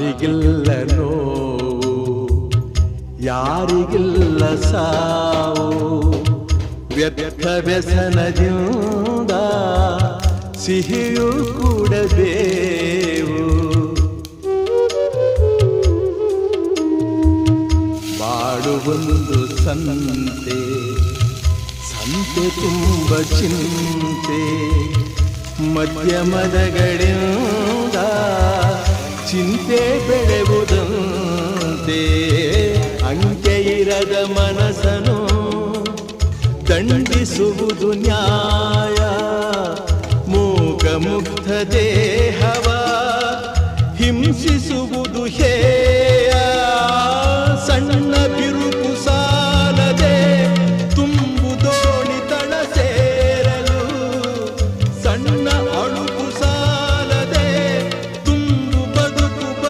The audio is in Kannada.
ಯಾರಿಗಿಲ್ಲ ನೋವು, ಯಾರಿಗಿಲ್ಲ ಸಾವು, ವ್ಯರ್ಥ ವ್ಯಸನದಿಂದ ಸಿಹಿಯೂ ಕೂಡಬೇವು. ಬಾಳುವೊಂದು ಸಂತೆ, ಸಂತೆ ತುಂಬ ಚಿಂತೆ, ಮಧ್ಯಮದಗಳಿಂದ ಚಿಂತೆ ಬೆಳೆಯುವುದಂತೆ. ಅಂಕೆ ಇರದ ಮನಸ್ಸನು ದಂಡಿಸುವುದು ನ್ಯಾಯ, ಮೂಕ ಮುಗ್ಧ ದೇಹವ ಹಿಂಸಿಸುವುದು ಹೇಯ.